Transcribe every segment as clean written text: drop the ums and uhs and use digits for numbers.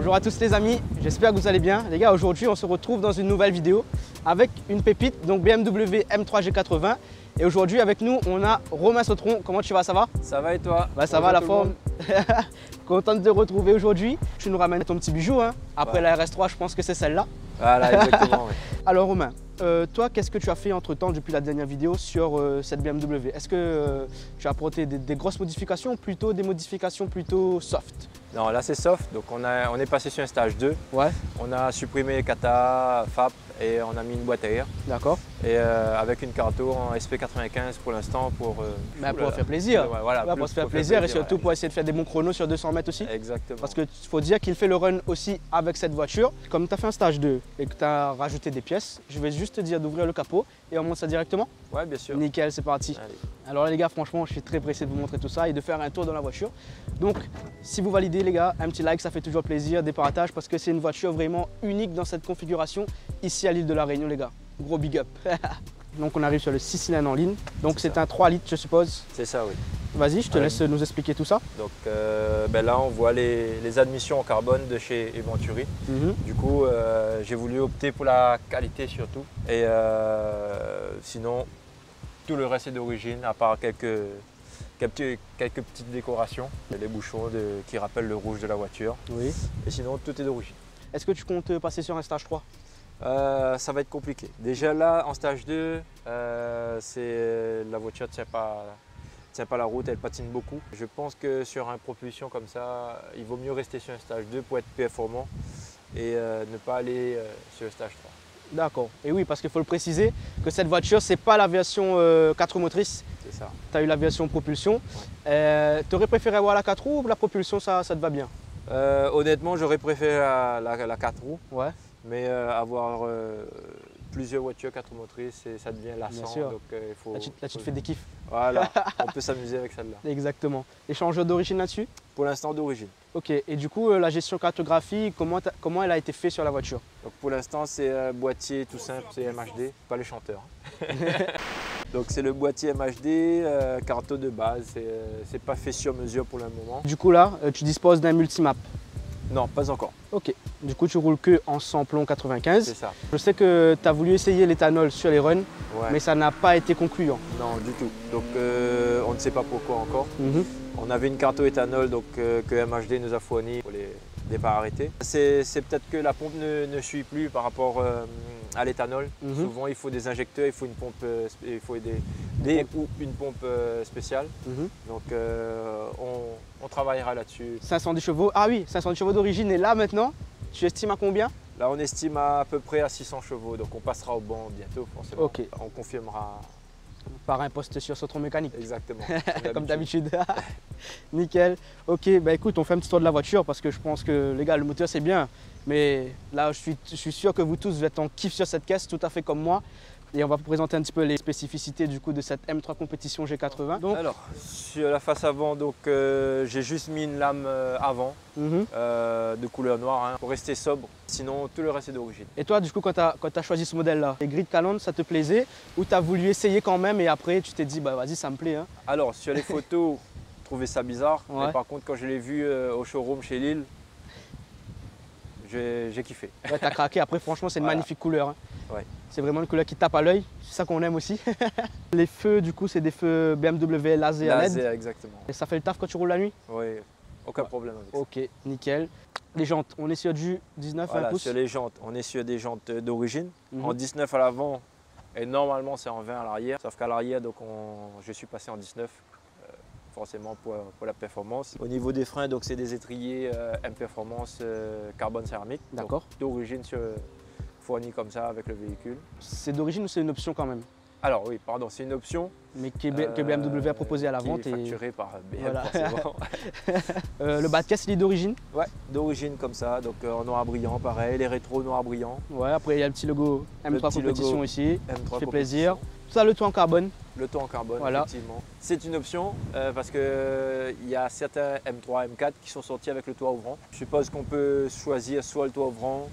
Bonjour à tous les amis, j'espère que vous allez bien. Les gars, aujourd'hui on se retrouve dans une nouvelle vidéo avec une pépite, donc BMW M3 G80. Et aujourd'hui avec nous on a Romain Sautron. Comment tu vas, ça va? Ça va et toi? Bah, ça va, la forme. Content de te retrouver aujourd'hui. Tu nous ramènes ton petit bijou, hein. Après la RS3, je pense que c'est celle-là. Voilà, exactement. Oui. Alors Romain, toi, qu'est-ce que tu as fait entre-temps depuis la dernière vidéo sur cette BMW? Est-ce que tu as apporté des grosses modifications ou plutôt des modifications plutôt soft? Non, là c'est soft, donc on est passé sur un stage 2. Ouais. On a supprimé kata, FAP et on a mis une boîte à air. D'accord. Et avec une Carto en SP95 pour l'instant pour faire plaisir. Ouais, voilà, pour se faire plaisir et surtout pour essayer de faire des bons chronos sur 200 mètres aussi. Exactement. Parce qu'il faut dire qu'il fait le run aussi avec cette voiture. Comme tu as fait un stage 2 et que tu as rajouté des pièces, je vais juste te dire d'ouvrir le capot et on monte ça directement. Ouais, bien sûr. Nickel, c'est parti. Allez. Alors là les gars, franchement, je suis très pressé de vous montrer tout ça et de faire un tour dans la voiture. Donc, si vous validez les gars, un petit like, ça fait toujours plaisir, des partages parce que c'est une voiture vraiment unique dans cette configuration ici à l'île de la Réunion les gars. Gros big up. Donc on arrive sur le 6 cylindres en ligne. Donc c'est un 3 litres je suppose. C'est ça, oui. Vas-y, je te laisse nous expliquer tout ça. Donc là on voit les admissions en carbone de chez Eventuri. Du coup j'ai voulu opter pour la qualité surtout. Et sinon tout le reste est d'origine à part quelques petites décorations. Les bouchons qui rappellent le rouge de la voiture. Oui. Et sinon tout est d'origine. Est-ce que tu comptes passer sur un stage 3? Ça va être compliqué. Déjà là, en stage 2, la voiture ne tient pas la route, elle patine beaucoup. Je pense que sur une propulsion comme ça, il vaut mieux rester sur un stage 2 pour être performant et ne pas aller sur le stage 3. D'accord. Et oui, parce qu'il faut le préciser que cette voiture, c'est pas la version 4 roues motrices. C'est ça. Tu as eu la version propulsion. Ouais. Tu aurais préféré avoir la 4 roues ou la propulsion, ça te va bien? Honnêtement, j'aurais préféré la 4 roues. Ouais. Mais avoir plusieurs voitures 4 roues motrices, ça devient lassant. Donc, là, tu te fais des kiffs. Voilà, on peut s'amuser avec celle-là. Exactement. Échangeur d'origine là-dessus? Pour l'instant, d'origine. Ok, et du coup, la gestion cartographie, comment elle a été faite sur la voiture? Donc, pour l'instant, c'est un boîtier tout simple, c'est MHD, pas les chanteurs. Donc c'est le boîtier MHD, carto de base, c'est pas fait sur mesure pour le moment. Du coup là, tu disposes d'un multimap? Non, pas encore. Ok, du coup tu roules que en samplon 95. C'est ça. Je sais que tu as voulu essayer l'éthanol sur les runs, Ouais. mais ça n'a pas été concluant. Non, du tout. Donc on ne sait pas pourquoi encore. On avait une carte éthanol donc, que MHD nous a fourni pour les départs arrêtés. C'est peut-être que la pompe ne suit plus par rapport à l'éthanol. Souvent il faut des injecteurs, il faut une pompe, il faut ou une pompe spéciale. Donc on travaillera là-dessus. 510 chevaux, ah oui, 510 chevaux d'origine. Et là maintenant, tu estimes à combien? Là on estime à peu près à 600 chevaux, donc on passera au banc bientôt forcément. Ok. On confirmera. Par un poste sur Sautron mécanique. Exactement. Comme d'habitude. Nickel. Ok, bah écoute, on fait un petit tour de la voiture parce que je pense que les gars, le moteur c'est bien. Mais là, je suis sûr que vous tous vous êtes en kiff sur cette caisse, tout à fait comme moi. Et on va vous présenter un petit peu les spécificités du coup de cette M3 Compétition G80. Donc, alors, sur la face avant, donc j'ai juste mis une lame avant de couleur noire pour rester sobre. Sinon, tout le reste est d'origine. Et toi, du coup, quand tu as choisi ce modèle-là, les grilles de calandre, ça te plaisait ou tu as voulu essayer quand même et après tu t'es dit, bah vas-y, ça me plaît hein? Alors, sur les photos, je trouvais ça bizarre. Ouais. Mais par contre, quand je l'ai vu au showroom chez Lille, j'ai kiffé. Ouais, t'as craqué. Après, franchement, c'est une magnifique couleur. Hein. Ouais. C'est vraiment une couleur qui tape à l'œil. C'est ça qu'on aime aussi. Les feux, du coup, c'est des feux BMW laser LED. Laser, exactement. Et ça fait le taf quand tu roules la nuit? Oui, aucun problème avec ça. Ok, nickel. Les jantes, on est sur du 19 Voilà, 1 pouce. sur les jantes, on est sur des jantes d'origine. En 19 à l'avant et normalement c'est en 20 à l'arrière. Sauf qu'à l'arrière, donc je suis passé en 19. Forcément pour la performance. Au niveau des freins, donc c'est des étriers M Performance carbone céramique. D'accord. D'origine fournis comme ça avec le véhicule. C'est d'origine ou c'est une option quand même? Alors oui, pardon, c'est une option. Mais que BMW a proposé à la vente. Qui est facturée par BM voilà. forcément. Le bas de caisse, il est d'origine? Ouais, d'origine comme ça, donc en noir brillant, pareil, les rétros noir brillant. Ouais, après il y a le petit logo M3 Compétition ici, M3 ça fait plaisir. Ça, le toit en carbone. Le toit en carbone, voilà. Effectivement. C'est une option parce qu'il y a certains M3, M4 qui sont sortis avec le toit ouvrant. Je suppose qu'on peut choisir soit le toit ouvrant,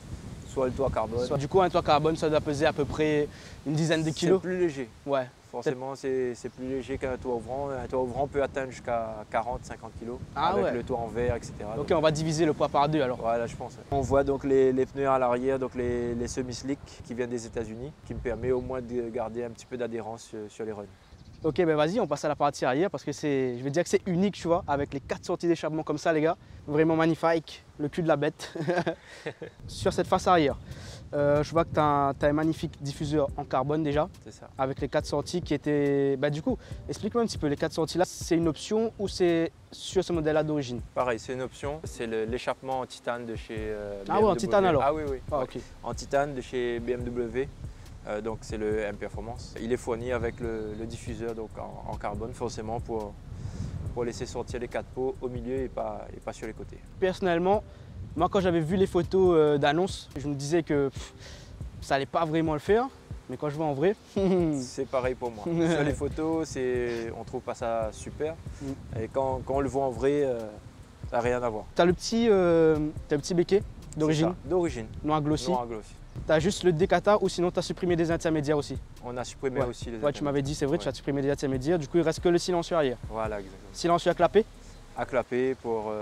soit le toit carbone. Du coup, un toit carbone, ça doit peser à peu près une dizaine de kilos. C'est plus léger. Ouais. Forcément, c'est plus léger qu'un toit ouvrant. Un toit ouvrant peut atteindre jusqu'à 40-50 kg avec le toit en verre, etc. Ok, on va diviser le poids par deux alors. Voilà, je pense. On voit donc les pneus à l'arrière, donc les semi-slick qui viennent des États-Unis, qui me permet au moins de garder un petit peu d'adhérence sur les runs. Ok, ben vas-y, on passe à la partie arrière parce que je vais dire que c'est unique, tu vois, avec les 4 sorties d'échappement comme ça, les gars. Vraiment magnifique, le cul de la bête. Sur cette face arrière, je vois que tu as un magnifique diffuseur en carbone déjà. C'est ça. Avec les 4 sorties qui étaient... Bah, du coup, explique-moi un petit peu, les 4 sorties là, c'est une option ou c'est sur ce modèle-là d'origine? Pareil, c'est une option. C'est l'échappement en titane de chez BMW. Ah ouais, en titane alors? Ah oui, oui. Ah, Ouais. ok. En titane de chez BMW. Donc c'est le M Performance. Il est fourni avec le diffuseur donc en carbone forcément pour laisser sortir les 4 pots au milieu et pas sur les côtés. Personnellement, moi quand j'avais vu les photos d'annonce, je me disais que ça allait pas vraiment le faire. Mais quand je vois en vrai... C'est pareil pour moi. Sur les photos, on trouve pas ça super. Et quand on le voit en vrai, ça n'a rien à voir. Tu as le petit béquet d'origine? D'origine. Noir glossy. Noir glossy. Tu as juste le décata ou sinon tu as supprimé des intermédiaires aussi? On a supprimé aussi les intermédiaires. Tu m'avais dit, c'est vrai, tu as supprimé des intermédiaires. Du coup, il reste que le silencieux arrière. Voilà, exactement. Silencieux à clapper? À clapper pour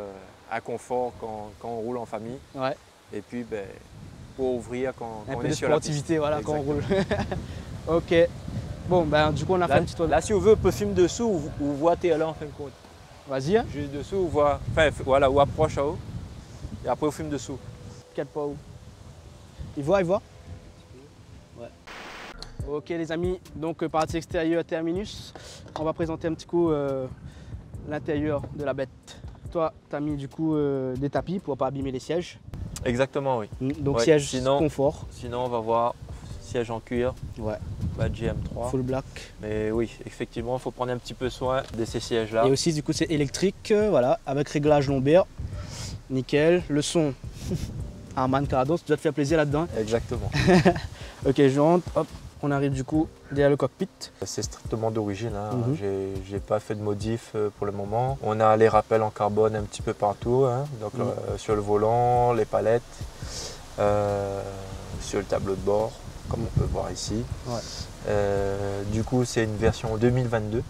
un confort quand on roule en famille. Ouais. Et puis pour ouvrir quand on est est sur la piste. Un peu de sportivité, voilà, quand on roule. Ok. Bon, ben du coup, on a fait un petit tour. Là, si on veut, on peut filmer dessous ou voir t'es là en fin de compte. Vas-y. Hein. Juste dessous, ou voir, enfin voilà, ou approche à haut. Et après, on filme dessous. Quel pas où? Il voit? Ouais. Ok les amis, donc partie extérieure terminus. On va présenter un petit coup l'intérieur de la bête. Toi, tu as mis du coup des tapis pour ne pas abîmer les sièges. Exactement, oui. Donc ouais, siège confort. Sinon, on va voir siège en cuir. Ouais. Badge M3. Full black. Mais oui, effectivement, il faut prendre un petit peu soin de ces sièges-là. Et aussi, du coup, c'est électrique, voilà, avec réglage lombaire. Nickel. Le son, Harman Kardon, tu dois te faire plaisir là-dedans. Exactement. Ok, je rentre, hop, on arrive du coup derrière le cockpit. C'est strictement d'origine, hein. J'ai pas fait de modif pour le moment. On a les rappels en carbone un petit peu partout, hein. Donc sur le volant, les palettes, sur le tableau de bord, comme on peut voir ici. Ouais. Du coup, c'est une version 2022.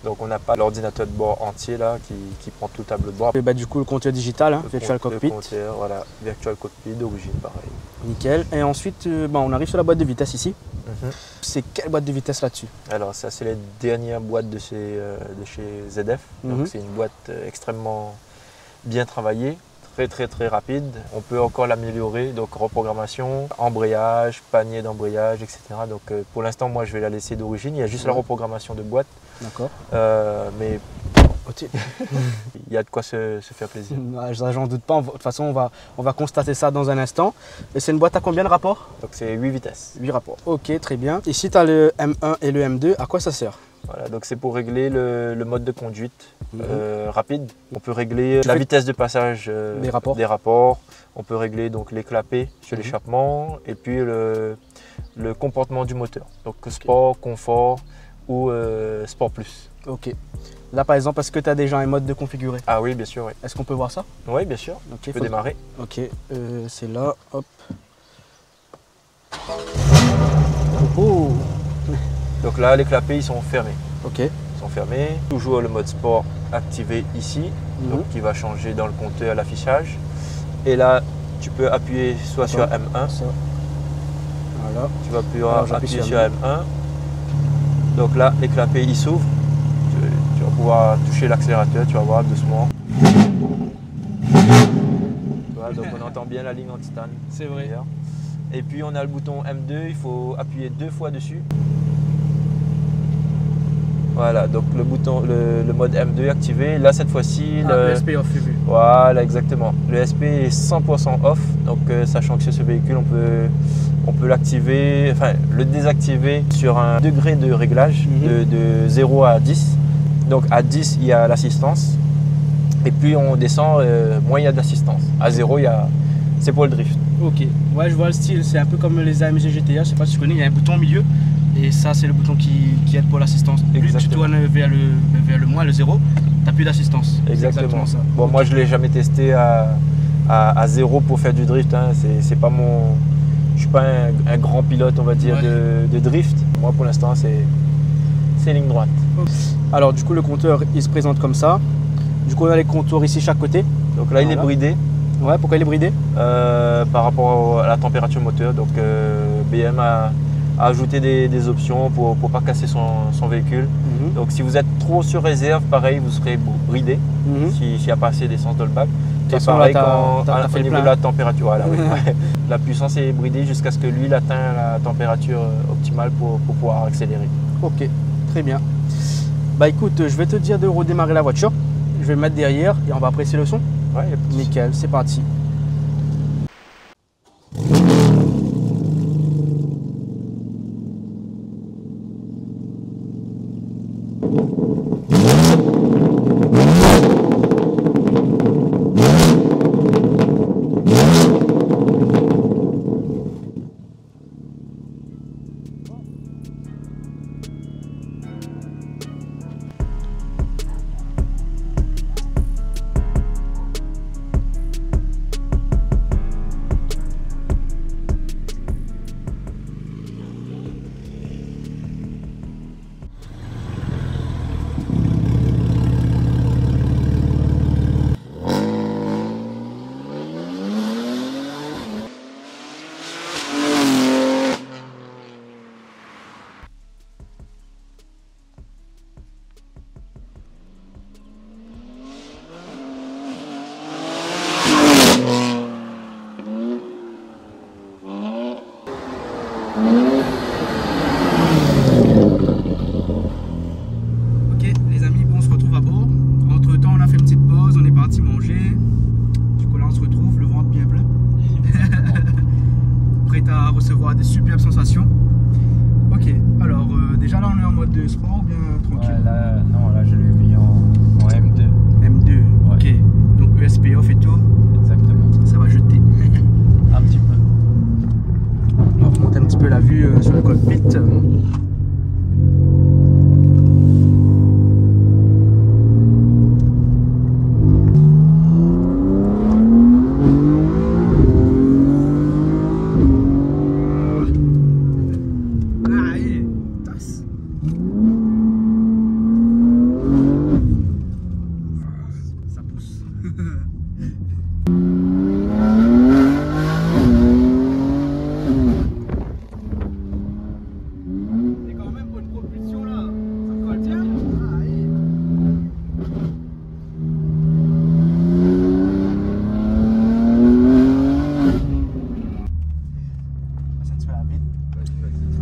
Donc on n'a pas l'ordinateur de bord entier là qui prend tout le tableau de bord. Et bah, du coup, le compteur digital, hein, Virtual Cockpit. Le compteur, voilà, Virtual Cockpit d'origine, pareil. Nickel. Et ensuite, on arrive sur la boîte de vitesse ici. C'est quelle boîte de vitesse là-dessus? Alors ça, c'est les dernières boîtes de chez ZF. Donc c'est une boîte extrêmement bien travaillée. Très rapide. On peut encore l'améliorer, donc reprogrammation, embrayage, panier d'embrayage, etc. Donc pour l'instant, moi je vais la laisser d'origine. Il y a juste la reprogrammation de boîte. D'accord. Mais il y a de quoi se faire plaisir. J'en doute pas. De toute façon, on va constater ça dans un instant. Et c'est une boîte à combien de rapports? Donc c'est 8 vitesses. 8 rapports. Ok, très bien. Ici, tu as le M1 et le M2. À quoi ça sert? Voilà, donc c'est pour régler le mode de conduite rapide. On peut régler la vitesse de passage des rapports. On peut régler donc les clapets sur l'échappement et puis le comportement du moteur. Donc sport, confort ou sport plus. Ok. Là par exemple, est-ce que tu as déjà un mode de configurer? Ah oui, bien sûr. Oui. Est-ce qu'on peut voir ça? Oui, bien sûr. Okay, tu peux démarrer. Ok, c'est là. Hop. Oh. Donc là, les clapets, ils sont fermés. Ok. Ils sont fermés. Toujours le mode sport activé ici, donc qui va changer dans le compteur à l'affichage. Et là, tu peux appuyer soit sur M1. Ça. Voilà. Tu vas appuyer sur M1. Donc là, les clapets, ils s'ouvrent. Tu vas pouvoir toucher l'accélérateur, tu vas voir doucement. Voilà, donc on entend bien la ligne en titane. C'est vrai. D'ailleurs. Et puis on a le bouton M2, il faut appuyer 2 fois dessus. Voilà, donc le bouton, le mode M2 est activé. Là, cette fois-ci, le SP off est vu. Voilà, exactement. Le SP est 100% off. Donc, sachant que sur ce véhicule, on peut l'activer, enfin le désactiver sur un degré de réglage de 0 à 10. Donc, à 10, il y a l'assistance. Et puis, on descend, moins il y a d'assistance. À 0, c'est pour le drift. Ok, ouais, je vois le style. C'est un peu comme les AMG GTA. Je ne sais pas si tu connais, il y a un bouton au milieu. Et ça, c'est le bouton qui aide pour l'assistance. Plus tu tournes vers le moins, le 0, tu n'as plus d'assistance. Exactement ça. Bon, moi, je ne l'ai jamais testé à 0 pour faire du drift. Hein. C'est pas mon... Je ne suis pas un grand pilote, on va dire, de drift. Moi, pour l'instant, c'est ligne droite. Alors du coup le compteur il se présente comme ça. Du coup on a les compteurs ici chaque côté. Donc là il est bridé. Ouais, pourquoi il est bridé? Par rapport à la température moteur. Donc BM a ajouté des options pour ne pas casser son véhicule. Donc si vous êtes trop sur réserve, pareil, vous serez bridé s'il n'y a pas assez d'essence dans le bac. Et pareil, au niveau de la température, voilà, oui. La puissance est bridée jusqu'à ce que l'huile atteigne la température optimale pour pouvoir accélérer. Ok, très bien. Bah écoute, je vais te dire de redémarrer la voiture. Je vais me mettre derrière et on va apprécier le son. Ouais, nickel, c'est parti. À recevoir des superbes sensations. Ok, alors déjà là on est en mode de sport ou bien tranquille? Ouais, là je l'ai mis en M2. M2, ouais. Ok, donc ESP off et tout. Exactement. Ça va jeter. Un petit peu. On va remonter un petit peu la vue sur le cockpit.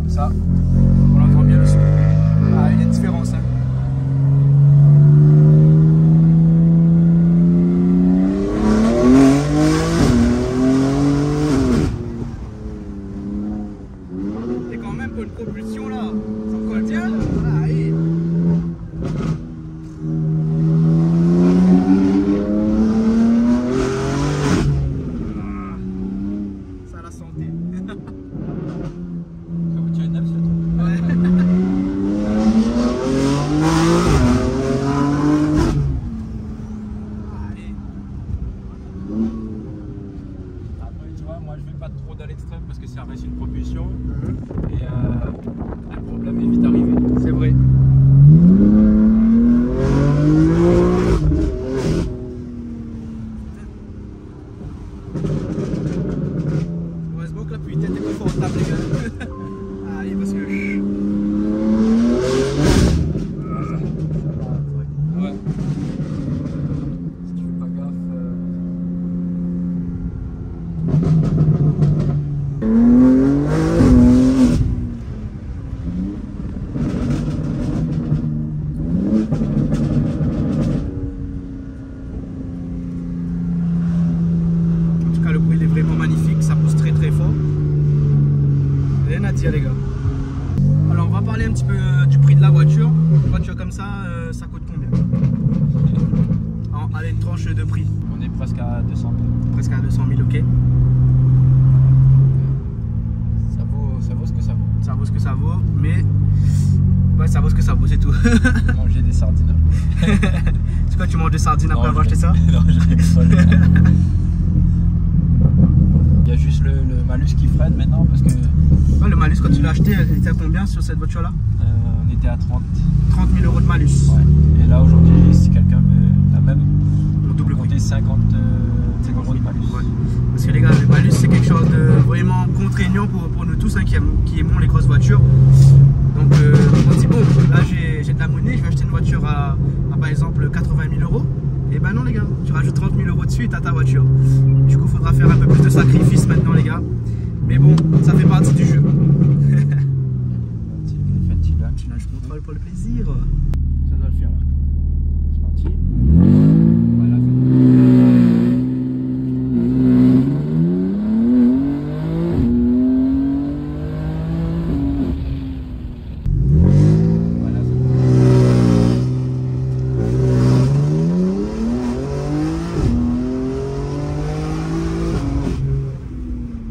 Ça, on entend bien le son. Ah, il y a une différence, hein. Il y a quand même une propulsion là. Ça colle bien. Ah, oui. Ça a la santé. Parce que ça reste une propulsion et un problème est vite arrivé. C'est vrai. Heureusement que la pluie était confortable les gars. Ah oui parce que... Ouais. Si tu fais pas gaffe... Le bruit il est vraiment magnifique, ça pousse très très fort. Rien à dire les gars. Alors on va parler un petit peu du prix de la voiture. Une voiture comme ça, ça coûte combien? Allez, une tranche de prix. On est presque à 200 000. Presque à 200 000, ok. Ça vaut ce que ça vaut. Ça vaut ce que ça vaut, mais... Ouais, ça vaut ce que ça vaut, c'est tout. Manger des sardines. C'est quoi, tu manges des sardines après avoir acheté ça? Non, je rigole. Il y a juste le malus qui freine maintenant parce que... Ouais, le malus quand tu l'as acheté, il était à combien sur cette voiture là? On était à 30. 30 000 € de malus. Ouais. Et là aujourd'hui, si quelqu'un veut la même, On double compter 50 € de malus. Ouais. Parce que les gars, le malus c'est quelque chose de vraiment contraignant pour nous tous hein, qui aimons les grosses voitures. Donc on dit bon, là j'ai de la monnaie, je vais acheter une voiture à par exemple 80 000 €. Et ben non les gars, tu rajoutes 30 000 € dessus et t'as ta voiture. Du coup il faudra faire un peu plus de sacrifices maintenant les gars. Mais bon, ça fait partie du jeu. Je contrôle pour le plaisir. Ça doit le faire là. C'est parti. Voilà.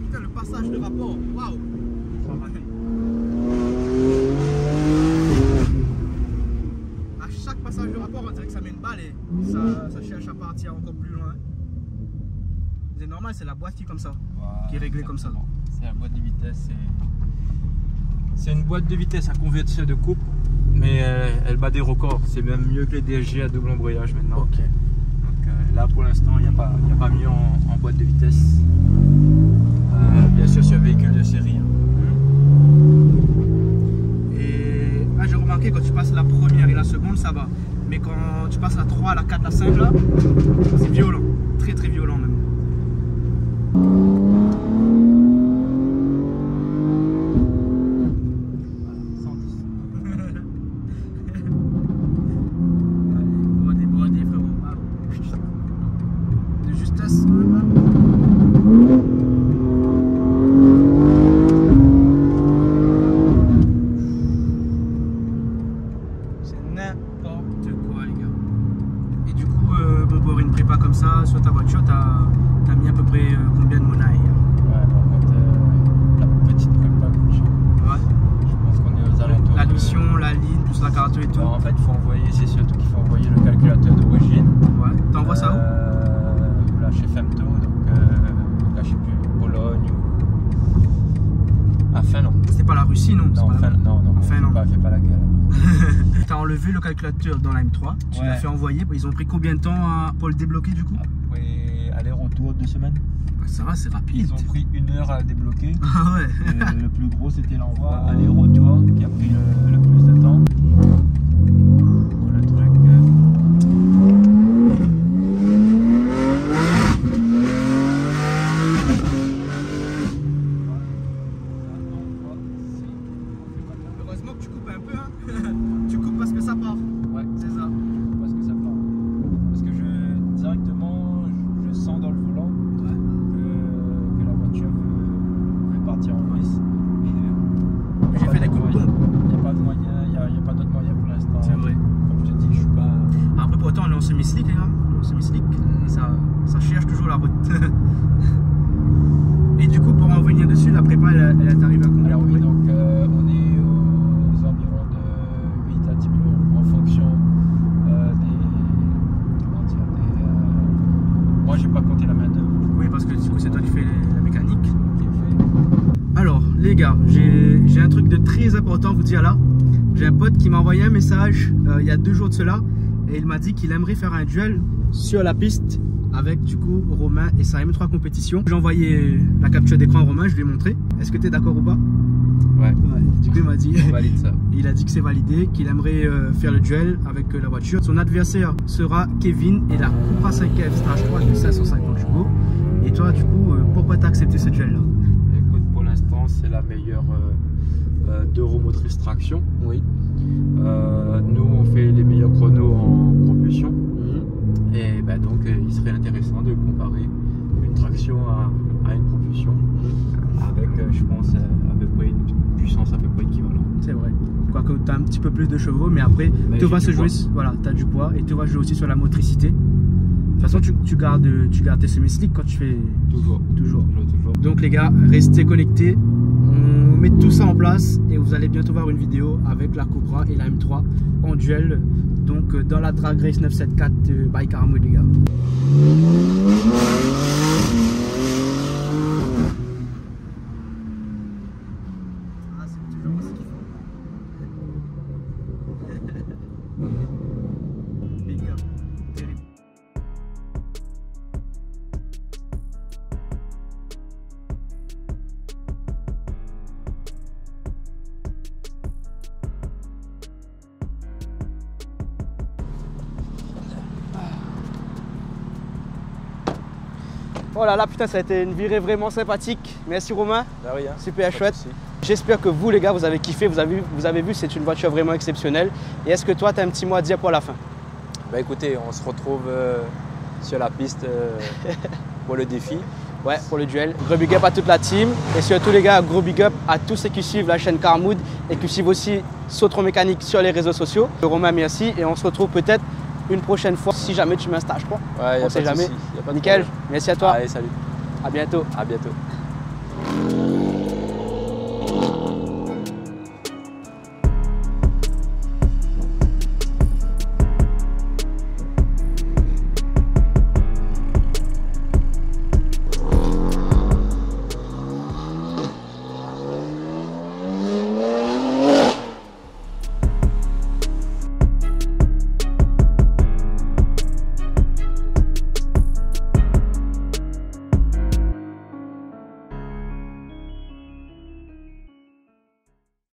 Putain, le passage de rapport, waouh! À chaque passage de rapport, on dirait que ça met une balle et ça cherche à partir encore plus loin. C'est normal, c'est la boîte qui est comme ça, qui est réglée comme ça. C'est la boîte de vitesse. C'est une boîte de vitesse à convertir de coupe, mais elle bat des records. C'est même mieux que les DSG à double embrayage maintenant. Ok. Donc là pour l'instant, il n'y a pas mieux en boîte de vitesse. Bien sûr, c'est un véhicule de série. Hein. Et j'ai remarqué quand tu passes la première et la seconde, ça va. Mais quand tu passes la 3, la 4, la 5 là, c'est violent. Très très violent même. Allez, frérot. De justesse. N'importe quoi les gars. Et du coup bon, pour une prépa comme ça sur ta voiture t'as mis à peu près combien de monnaie? Ouais, par contre la petite prépa coûte cher. Ouais. Je pense qu'on est aux alentours l'admission, la ligne, plus la carte et tout. Alors, en fait, faut envoyer, c'est surtout qu'il faut envoyer le calculateur d'origine. Ouais. T'envoies ça où? Là chez Femto, donc là je sais plus, Pologne ou à Finlande. C'est pas la Russie non? Non, En Finlande. Fais pas la gueule. T'as enlevé le calculateur dans la M3, tu l'as fait envoyer, ils ont pris combien de temps pour le débloquer du coup? Après aller-retour 2 semaines. Ça va, c'est rapide. Ils ont pris 1 heure à le débloquer. Ah ouais. Et le plus gros c'était l'envoi aller-retour qui a pris le plus de temps. Pour le truc. Heureusement que tu coupes un peu, hein. Tu coupes parce que ça part. Ouais, c'est ça. Parce que ça part. Parce que directement je sens dans le volant que la voiture veut partir en glisse. J'ai fait des coups de pompe. Il n'y a pas de moyen, il n'y a pas d'autre moyen pour l'instant. C'est vrai. Comme je te dis, je suis pas. Après pourtant on est en semi-slick les gars. En semi-slick. Et ça cherche toujours la route. Et du coup pour en venir dessus, la prépa elle est arrivée à combien? Alors oui, donc on est aux environs de 8 à 10 000 € en fonction comment dire, moi j'ai pas compté la main d'œuvre. Oui parce que du coup c'est toi qui fais la mécanique. Qui est fait. Alors les gars, j'ai un truc de très important à vous dire là. J'ai un pote qui m'a envoyé un message il y a 2 jours de cela et il m'a dit qu'il aimerait faire un duel sur la piste avec du coup Romain et sa M3 compétition. J'ai envoyé la capture d'écran à Romain, je lui ai montré. Est-ce que tu es d'accord ou pas? Ouais. Du coup il m'a dit, On valide ça. il a dit que c'est validé, qu'il aimerait faire le duel avec la voiture. Son adversaire sera Kevin et la Cupra 5F Stage 3 de 550 chevaux. Et toi du coup pourquoi tu as accepté ce duel là? Écoute, pour l'instant c'est la meilleure d'Euromotrice traction. Oui. Nous on fait les meilleurs chronos en propulsion. Et ben donc il serait intéressant de comparer une traction à une propulsion avec je pense à peu près une puissance à peu près équivalente. C'est vrai. Quoique tu as un petit peu plus de chevaux, mais après tu vas se jouer, voilà, tu as du poids et tu vas jouer aussi sur la motricité. De toute façon tu gardes tes semi-slick quand tu fais toujours. Donc les gars, restez connectés. On met tout ça en place et vous allez bientôt voir une vidéo avec la Cupra et la M3 en duel. Donc dans la Drag Race 974 by Caramouille les gars. Ah, c'est toujours aussi qu'il faut. Oh là là, putain, ça a été une virée vraiment sympathique. Merci Romain. De rien. Super chouette. J'espère que vous les gars, vous avez kiffé, vous avez vu, c'est une voiture vraiment exceptionnelle. Et est-ce que toi, tu as un petit mot à dire pour la fin? Bah écoutez, on se retrouve sur la piste pour le défi. Ouais, pour le duel. Gros big up à toute la team. Et surtout les gars, gros big up à tous ceux qui suivent la chaîne Carmood et qui suivent aussi Sautron Mécanique sur les réseaux sociaux. Romain, merci. Et on se retrouve peut-être une prochaine fois si jamais tu mets un stage, quoi. Ouais, on sait jamais. Nickel. Merci à toi. Allez, salut. À bientôt. À bientôt.